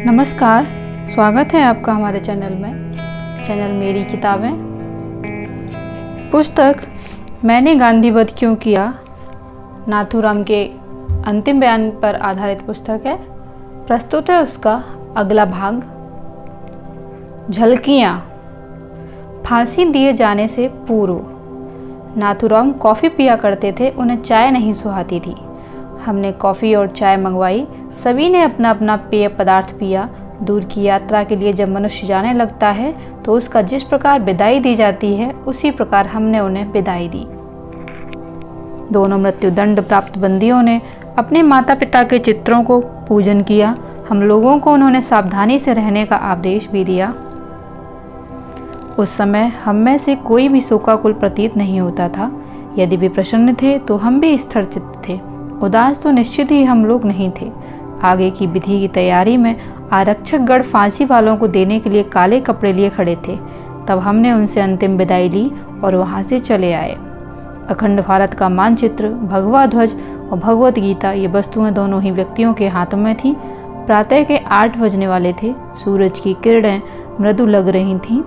नमस्कार, स्वागत है आपका हमारे चैनल मेरी किताबें। पुस्तक मैंने गांधीवध क्यों किया नाथूराम के अंतिम बयान पर आधारित पुस्तक है। प्रस्तुत है उसका अगला भाग। झलकियाँ। फांसी दिए जाने से पूर्व नाथूराम कॉफ़ी पिया करते थे, उन्हें चाय नहीं सुहाती थी। हमने कॉफ़ी और चाय मंगवाई, सभी ने अपना अपना पेय पदार्थ पिया। दूर की यात्रा के लिए जब मनुष्य जाने लगता है तो उसका जिस प्रकार विदाई दी जाती है, उसी प्रकार हमने उन्हें विदाई दी। दोनों मृत्युदंड प्राप्त बंदियों ने अपने माता पिता के चित्रों को पूजन किया। हम लोगों को उन्होंने सावधानी से रहने का आदेश भी दिया। उस समय हम में से कोई भी शोकाकुल प्रतीत नहीं होता था। यदि भी प्रसन्न थे तो हम भी स्थिर चित्त थे। उदास तो निश्चित ही हम लोग नहीं थे। आगे की विधि की तैयारी में आरक्षक गण फांसी वालों को देने के लिए काले कपड़े लिए खड़े थे। तब हमने उनसे अंतिम विदाई ली और वहां से चले आए। अखंड भारत का मानचित्र, भगवा ध्वज और भगवत गीता, ये वस्तुएं दोनों ही व्यक्तियों के हाथों में थी। प्रातः के 8 बजने वाले थे। सूरज की किरणें मृदु लग रही थीं।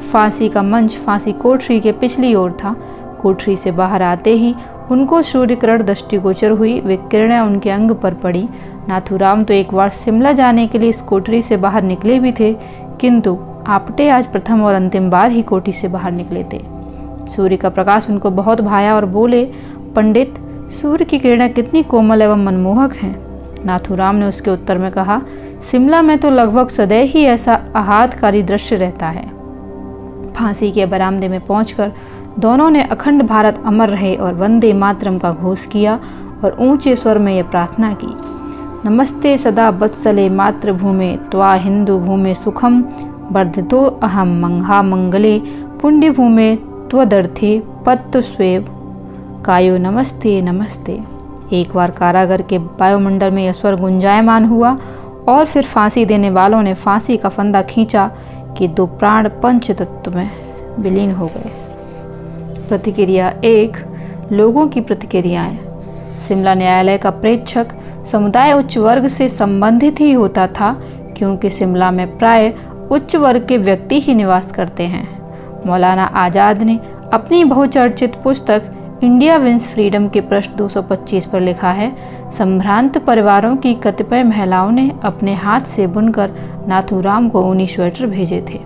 फांसी का मंच फांसी कोठरी के पिछली ओर था। कोठरी से बाहर आते ही उनको सूर्य किरण दृष्टिगोचर हुई। वे किरणें उनके अंग पर पड़ी। नाथूराम तो एक बार शिमला जाने के लिए इस कोठरी से बाहर निकले भी थे, किंतु आपटे आज प्रथम और अंतिम बार ही कोठरी से बाहर निकले थे। सूर्य का प्रकाश उनको बहुत भाया और बोले, पंडित, सूर्य की किरणें कितनी कोमल एवं मनमोहक हैं। नाथूराम ने उसके उत्तर में कहा, शिमला में तो लगभग सदैव ही ऐसा आह्लादकारी दृश्य रहता है। फांसी के बरामदे में पहुंचकर दोनों ने अखंड भारत अमर रहे और वंदे मातरम का घोष किया और ऊंचे स्वर में यह प्रार्थना की, नमस्ते सदा वत्सले मातृभूमे त्वा हिंदू भूमे सुखम वर्धितो अहम मंहा मंगले पुण्य भूमे त्वदर्थे पत्तु स्वेव कायो नमस्ते नमस्ते। एक बार कारागार के वायुमंडल में यह स्वर गुंजायमान हुआ और फिर फांसी देने वालों ने फांसी का फंदा खींचा कि 2 प्राण पंच तत्व में विलीन हो गए। प्रतिक्रिया 1। लोगों की प्रतिक्रियाएं। शिमला न्यायालय का प्रेक्षक समुदाय उच्च वर्ग से संबंधित ही होता था, क्योंकि शिमला में प्राय उच्च वर्ग के व्यक्ति ही निवास करते हैं। मौलाना आज़ाद ने अपनी बहुचर्चित पुस्तक इंडिया विंस फ्रीडम के पृष्ठ 225 पर लिखा है, संभ्रांत परिवारों की कतिपय महिलाओं ने अपने हाथ से बुनकर नाथूराम को ऊनी स्वेटर भेजे थे।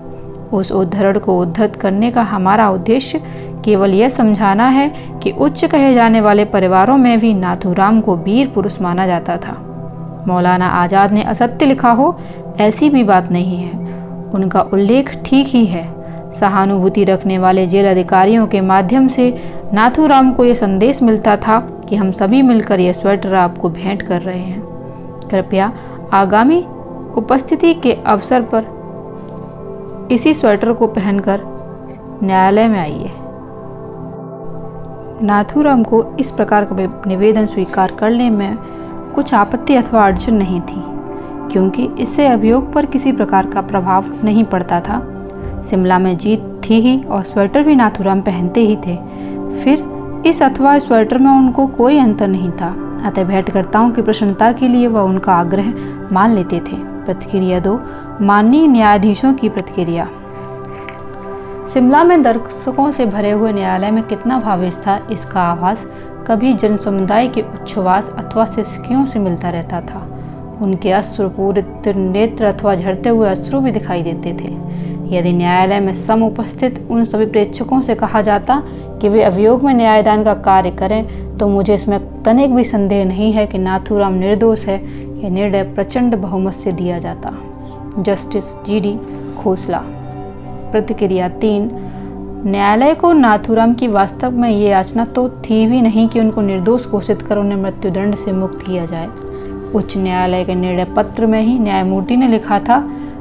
उस उद्धरण को उद्धत करने का हमारा उद्देश्य केवल यह समझाना है कि उच्च कहे जाने वाले परिवारों में भी नाथूराम को वीर पुरुष माना जाता था। मौलाना आज़ाद ने असत्य लिखा हो, ऐसी भी बात नहीं है। उनका उल्लेख ठीक ही है। सहानुभूति रखने वाले जेल अधिकारियों के माध्यम से नाथूराम को यह संदेश मिलता था कि हम सभी मिलकर यह स्वेटर आपको भेंट कर रहे हैं। कृपया आगामी उपस्थिति के अवसर पर इसी स्वेटर को पहनकर न्यायालय में आइए। नाथूराम को इस प्रकार का निवेदन स्वीकार करने में कुछ आपत्ति अथवा अड़चन नहीं थी, क्योंकि इससे अभियोग पर किसी प्रकार का प्रभाव नहीं पड़ता था। शिमला में जीत थी ही और स्वेटर भी नाथूराम पहनते ही थे। फिर इस अथवा स्वेटर में उनको कोई अंतर नहीं था। अतः भेंटकर्ताओं की प्रसन्नता के लिए वह उनका आग्रह मान लेते थे। प्रतिक्रिया 2। माननीय न्यायाधीशों की प्रतिक्रिया। शिमला में दर्शकों से भरे हुए न्यायालय में कितना भावेश था, इसका आभास कभी जन समुदाय के उच्छ्वास अथवा शिक्षकियों से मिलता रहता था। उनके अश्रुपूरित नेत्र अथवा झरते हुए अश्रु भी दिखाई देते थे। यदि न्यायालय में समुपस्थित उन सभी प्रेक्षकों से कहा जाता कि वे अभियोग में न्यायदान का कार्य करें, तो मुझे इसमें तनिक भी संदेह नहीं है कि नाथूराम निर्दोष है। यह निर्णय प्रचंड बहुमत से दिया जाता। Justice GD Khosla. प्रतिक्रिया 3। न्यायालय को नाथूराम की वास्तव में ये याचना तो थी भी नहीं कि उनको निर्दोष घोषित कर उन्हें मृत्युदंड से मुक्त किया जाए। उच्च न्यायालय के निर्णय पत्र में ही न्यायमूर्ति ने लिखा था,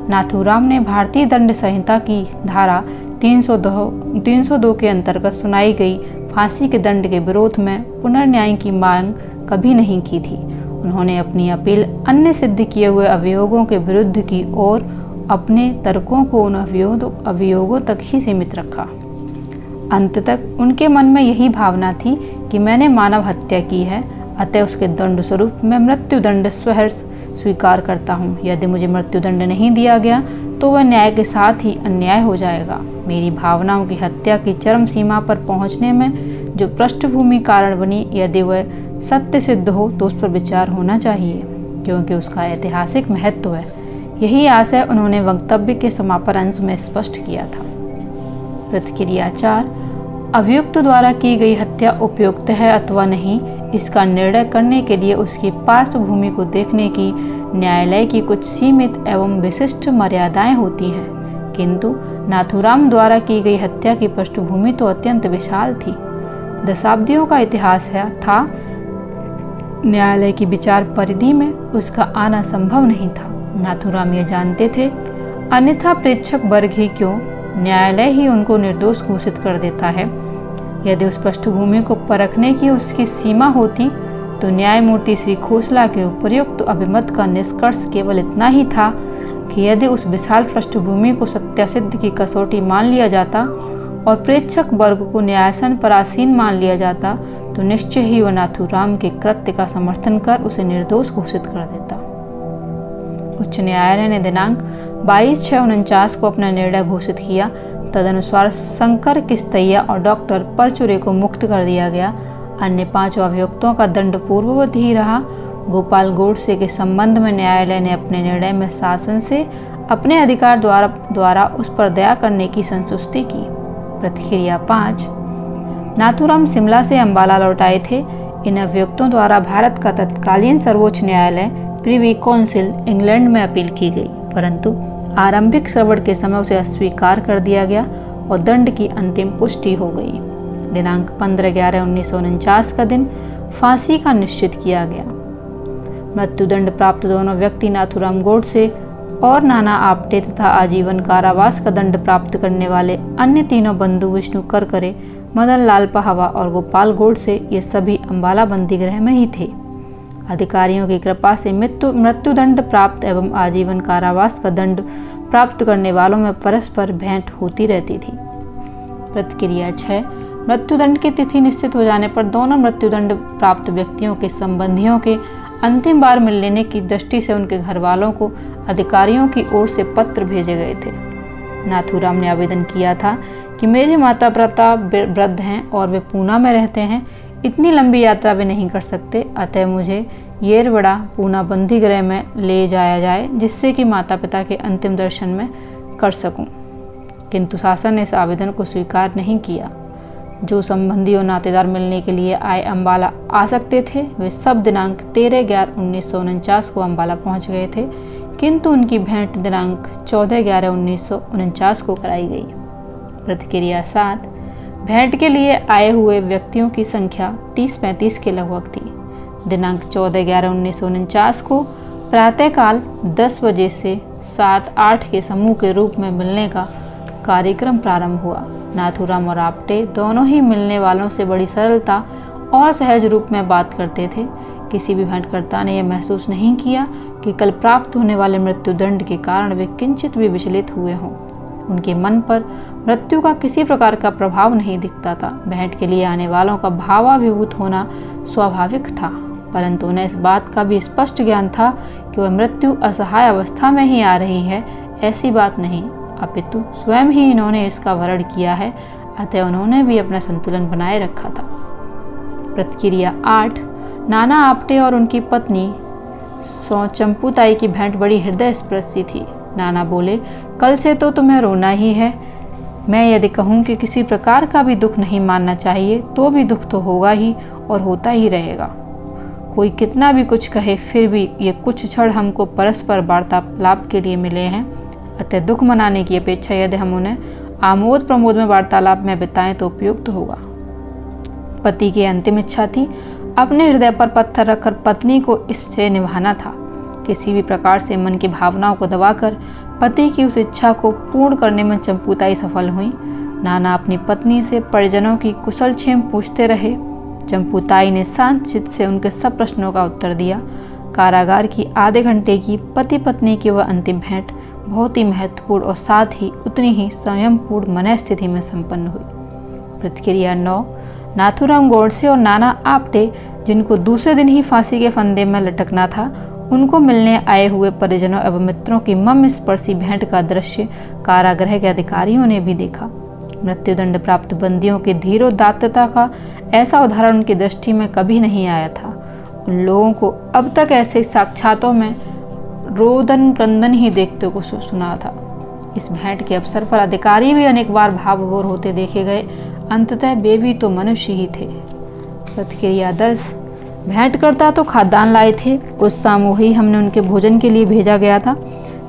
नाथूराम ने भारतीय दंड संहिता की धारा 302 के अंतर्गत सुनाई गई फांसी के दंड के विरोध में पुनर्न्याय की मांग कभी नहीं की थी। उन्होंने अपनी अपील अन्य सिद्ध किए हुए अभियोगों के विरुद्ध की और अपने तर्कों को उन अभियोगों तक ही सीमित रखा। अंत तक उनके मन में यही भावना थी कि मैंने मानव हत्या की है, अतः उसके दंड स्वरूप मैं मृत्युदंड स्वहर्ष स्वीकार करता हूँ। यदि मुझे मृत्युदंड नहीं दिया गया तो वह न्याय के साथ ही अन्याय हो जाएगा। मेरी भावनाओं की हत्या की चरम सीमा पर पहुँचने में जो पृष्ठभूमि कारण बनी, यदि वह सत्य सिद्ध हो तो उस पर विचार होना चाहिए, क्योंकि उसका ऐतिहासिक महत्व है। यही आशय उन्होंने वक्तव्य के समापन अंश में स्पष्ट किया था। प्रतिक्रिया 4, अभियुक्त द्वारा की गई हत्या उपयुक्त है अथवा नहीं, इसका निर्णय करने के लिए उसकी पार्श्वभूमि को देखने की न्यायालय की कुछ सीमित एवं विशिष्ट मर्यादाएं होती हैं, किंतु नाथूराम द्वारा की गई हत्या की पृष्ठभूमि तो अत्यंत विशाल थी। दशाब्दियों का इतिहास था। न्यायालय की विचार परिधि में उसका आना संभव नहीं था। नाथूराम यह जानते थे, अन्यथा प्रेक्षक वर्ग ही क्यों, न्यायालय ही उनको निर्दोष घोषित कर देता है। यदि उस पृष्ठभूमि को परखने की उसकी सीमा होती तो न्यायमूर्ति श्री खोसला के उपयुक्त अभिमत का निष्कर्ष केवल इतना ही था कि यदि उस विशाल पृष्ठभूमि को सत्यासिद्ध की कसौटी मान लिया जाता और प्रेक्षक वर्ग को न्यायासन पर आसीन मान लिया जाता तो निश्चय ही वह नाथूराम के कृत्य का समर्थन कर उसे निर्दोष घोषित कर देता। उच्च न्यायालय ने दिनांक 22/6/49 को अपना निर्णय घोषित किया। तदनुसार शंकर किस्तैया और डॉक्टर परचुरे को मुक्त कर दिया गया। अन्य 5 अभियुक्तों का दंड पूर्ववत ही रहा। गोपाल गोडसे के संबंध में न्यायालय ने अपने निर्णय में शासन से अपने अधिकार द्वारा उस पर दया करने की संतुष्टि की। प्रतिक्रिया 5, नाथूराम शिमला से अंबाला लौट आए थे। इन अभियुक्तों द्वारा भारत का तत्कालीन सर्वोच्च न्यायालय प्रिवी काउंसिल इंग्लैंड में अपील की गई, परंतु आरंभिक श्रवण के समय उसे अस्वीकार कर दिया गया और दंड की अंतिम पुष्टि हो गई। दिनांक 15/11/1949 का दिन फांसी का निश्चित किया गया। मृत्युदंड प्राप्त दोनों व्यक्ति नाथूराम गोडसे और नाना आप्टे तथा आजीवन कारावास का दंड प्राप्त करने वाले अन्य तीनों बंधु विष्णु करकरे, मदन लाल पहावा और गोपाल गोडसे, ये सभी अंबाला बंदी गृह में ही थे। अधिकारियों की कृपा से मृत्युदंड प्राप्त एवं आजीवन कारावास का दंड प्राप्त करने वालों में परस्पर भेंट होती रहती थी। प्रतिक्रिया 6, मृत्युदंड की तिथि निश्चित हो जाने पर दोनों मृत्युदंड प्राप्त व्यक्तियों के संबंधियों के अंतिम बार मिल लेने की दृष्टि से उनके घर वालों को अधिकारियों की ओर से पत्र भेजे गए थे। नाथूराम ने आवेदन किया था कि मेरे माता पिता वृद्ध हैं और वे पूना में रहते हैं, इतनी लंबी यात्रा वे नहीं कर सकते, अतः मुझे येरवड़ा पूना बंदी गृह में ले जाया जाए, जिससे कि माता पिता के अंतिम दर्शन में कर सकूं। किंतु शासन ने इस आवेदन को स्वीकार नहीं किया। जो संबंधी और नातेदार मिलने के लिए आए अम्बाला आ सकते थे, वे सब दिनांक 13/11/1949 को अम्बाला पहुंच गए थे, किंतु उनकी भेंट दिनांक 14/11/1949 को कराई गई। प्रतिक्रिया 7, भेंट के लिए आए हुए व्यक्तियों की संख्या 30-35 के लगभग थी। दिनांक 14/11/1949 को प्रातःकाल 10 बजे से 7-8 के समूह के रूप में मिलने का कार्यक्रम प्रारंभ हुआ। नाथूराम और आप्टे दोनों ही मिलने वालों से बड़ी सरलता और सहज रूप में बात करते थे। किसी भी भेंटकर्ता ने यह महसूस नहीं किया कि कल प्राप्त होने वाले मृत्युदंड के कारण वे किंचित भी विचलित हुए हों। उनके मन पर मृत्यु का किसी प्रकार का प्रभाव नहीं दिखता था। भेंट के लिए आने वालों का भावाभिभूत होना स्वाभाविक था, परंतु उन्हें इस बात का भी स्पष्ट ज्ञान था कि वह मृत्यु असहाय अवस्था में ही आ रही है, ऐसी बात नहीं, अपितु स्वयं ही इन्होंने इसका वरण किया है, अतः उन्होंने भी अपना संतुलन बनाए रखा था। प्रतिक्रिया 8, नाना आप्टे और उनकी पत्नी चंपूताई की भेंट बड़ी हृदय स्पर्शी थी। नाना बोले, कल से तो तुम्हें रोना ही है। मैं यदि कहूँ कि किसी प्रकार का भी दुख नहीं मानना चाहिए, तो भी दुख तो होगा ही और होता ही रहेगा। कोई कितना भी कुछ कहे, फिर भी ये कुछ क्षण हमको परस्पर वार्तालाप के लिए मिले हैं, अतः दुख मनाने की अपेक्षा यदि हम उन्हें आमोद प्रमोद में वार्तालाप में बिताएं तो उपयुक्त होगा। पति की अंतिम इच्छा थी, अपने हृदय पर पत्थर रखकर पत्नी को इससे निभाना था। किसी भी प्रकार से मन की भावनाओं को दबाकर पति की उस इच्छा को पूर्ण करने में चंपूताई सफल हुई। नाना अपनी पत्नी से परिजनों की कुशल क्षेम पूछते रहे। चंपूताई ने शांत चित्त से उनके सब प्रश्नों का उत्तर दिया। कारागार की आधे घंटे की पति पत्नी की वह अंतिम भेंट बहुत ही महत्वपूर्ण और साथ ही उतनी ही संयमपूर्ण मन स्थिति में संपन्न हुई। प्रतिक्रिया 9, नाथूराम गोडसे और नाना आप्टे, जिनको दूसरे दिन ही फांसी के फंदे में लटकना था, उनको मिलने आए हुए परिजनों एवं मित्रों की मर्म स्पर्शी भेंट का दृश्य कारागृह के अधिकारियों ने भी देखा। मृत्युदंड प्राप्त बंदियों की धीरोदात्तता का ऐसा उदाहरण उनकी दृष्टि में कभी नहीं आया था। उन लोगों को अब तक ऐसे साक्षातों में रोदन क्रंदन ही देखते को सुना था। इस भेंट के अवसर पर अधिकारी भी अनेक बार भावविभोर होते देखे गए। अंततः वे भी तो मनुष्य ही थे। प्रतिक्रिया 10। भेंट करता तो खाद्यान्न लाए थे, उस शाम वही हमने उनके भोजन के लिए भेजा गया था।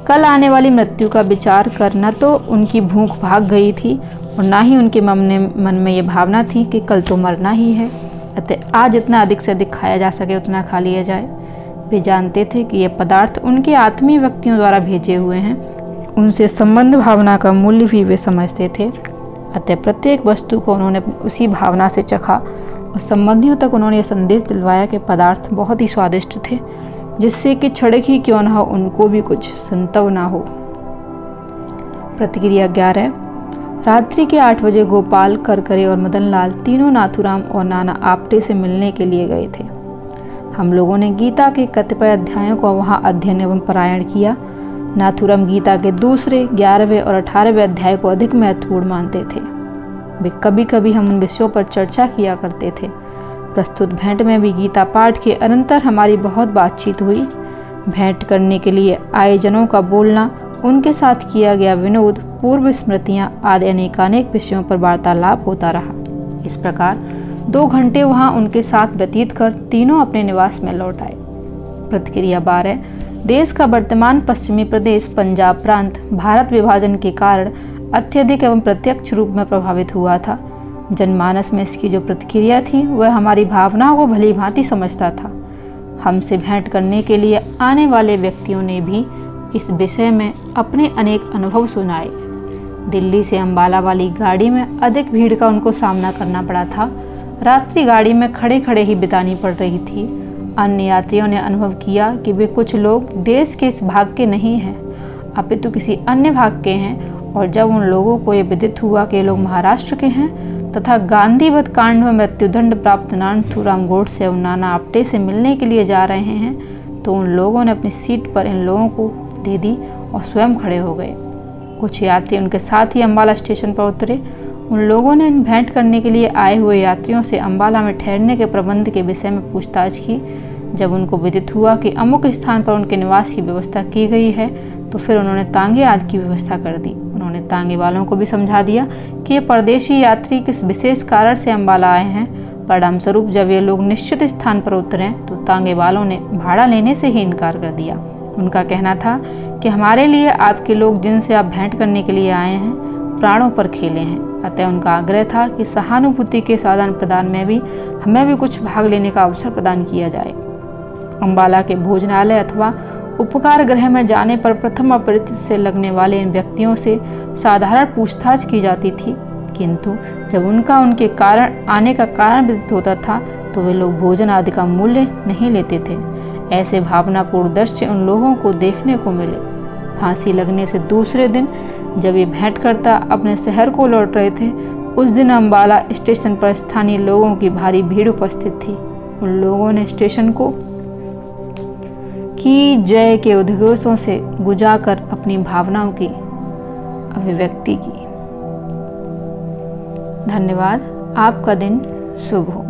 कल आने वाली मृत्यु का विचार कर न तो उनकी भूख भाग गई थी और ना ही उनके मन में ये भावना थी कि कल तो मरना ही है, अतः आज जितना अधिक से अधिक खाया जा सके उतना खा लिया जाए। वे जानते थे कि ये पदार्थ उनके आत्मीय व्यक्तियों द्वारा भेजे हुए हैं। उनसे संबंध भावना का मूल्य भी वे समझते थे, अतः प्रत्येक वस्तु को उन्होंने उसी भावना से चखा और संबंधियों तक उन्होंने यह संदेश दिलवाया कि पदार्थ बहुत ही स्वादिष्ट थे, जिससे कि क्षणिक ही क्यों न हो उनको भी कुछ संतव ना हो। प्रतिक्रिया 11। रात्रि के 8 बजे गोपाल, करकरे और मदनलाल तीनों नाथूराम और नाना आपटे से मिलने के लिए गए थे। हम लोगों ने गीता के कतिपय अध्यायों को वहां अध्ययन एवं पारायण किया। नाथूराम गीता के दूसरे, 11वें और 18वें अध्याय को अधिक महत्वपूर्ण मानते थे। वे कभी कभी हम उन विषयों पर चर्चा किया करते थे। प्रस्तुत भेंट में भी गीता पाठ के अनंतर हमारी बहुत बातचीत हुई। भेंट करने के लिए आए जनों का बोलना, उनके साथ किया गया विनोद, पूर्व स्मृतियाँ आदि अनेकानेक विषयों पर वार्तालाप होता रहा। इस प्रकार 2 घंटे वहाँ उनके साथ व्यतीत कर तीनों अपने निवास में लौट आए। प्रतिक्रिया 12। देश का वर्तमान पश्चिमी प्रदेश पंजाब प्रांत भारत विभाजन के कारण अत्यधिक एवं प्रत्यक्ष रूप में प्रभावित हुआ था। जनमानस में इसकी जो प्रतिक्रिया थी वह हमारी भावनाओं को भली भांति समझता था। हमसे भेंट करने के लिए आने वाले व्यक्तियों ने भी इस विषय में अपने अनेक अनुभव सुनाए। दिल्ली से अंबाला वाली गाड़ी में अधिक भीड़ का उनको सामना करना पड़ा था। रात्रि गाड़ी में खड़े खड़े ही बितानी पड़ रही थी। अन्य यात्रियों ने अनुभव किया कि वे कुछ लोग देश के इस भाग के नहीं हैं, अपितु किसी अन्य भाग के हैं, और जब उन लोगों को ये विदित हुआ कि लोग महाराष्ट्र के हैं तथा गांधीवध कांड में मृत्युदंड प्राप्त नाथूराम गोडसे एवं नाना आपटे से मिलने के लिए जा रहे हैं, तो उन लोगों ने अपनी सीट पर इन लोगों को दे दी और स्वयं खड़े हो गए। कुछ यात्री उनके साथ ही अंबाला स्टेशन पर उतरे। उन लोगों ने भेंट करने के लिए आए हुए यात्रियों से अंबाला में ठहरने के प्रबंध के विषय में पूछताछ की। जब उनको विदित हुआ कि अमुक स्थान पर उनके निवास की व्यवस्था की गई है, तो फिर उन्होंने तांगे आदि की व्यवस्था कर दी। उन्होंने तांगे वालों को भी समझा दिया कि ये परदेशी यात्री किस विशेष कारण से अंबाला आए हैं। परिणाम स्वरूप जब ये लोग निश्चित स्थान पर उतरे तो तांगे वालों ने भाड़ा लेने से ही इनकार कर दिया। उनका कहना था कि हमारे लिए आपके लोग जिनसे आप भेंट करने के लिए आए हैं प्राणों पर खेले हैं, अतः उनका आग्रह था कि सहानुभूति के आदान प्रदान में भी हमें भी कुछ भाग लेने का अवसर प्रदान किया जाए। अंबाला के भोजनालय अथवा उपकार गृह में जाने पर प्रथम अपरिचित से लगने वाले इन व्यक्तियों से साधारण पूछताछ की जाती थी, किंतु जब उनका उनके कारण आने का कारण विदित होता था तो वे लोग भोजन आदि का मूल्य नहीं लेते थे। ऐसे भावनापूर्ण दृश्य उन लोगों को देखने को मिले। फांसी लगने से दूसरे दिन जब ये भेंट करता अपने शहर को लौट रहे थे, उस दिन अंबाला स्टेशन पर स्थानीय लोगों की भारी भीड़ उपस्थित थी। उन लोगों ने स्टेशन को की जय के उद्घोषों से गुजाकर अपनी भावनाओं की अभिव्यक्ति की। धन्यवाद। आपका दिन शुभ हो।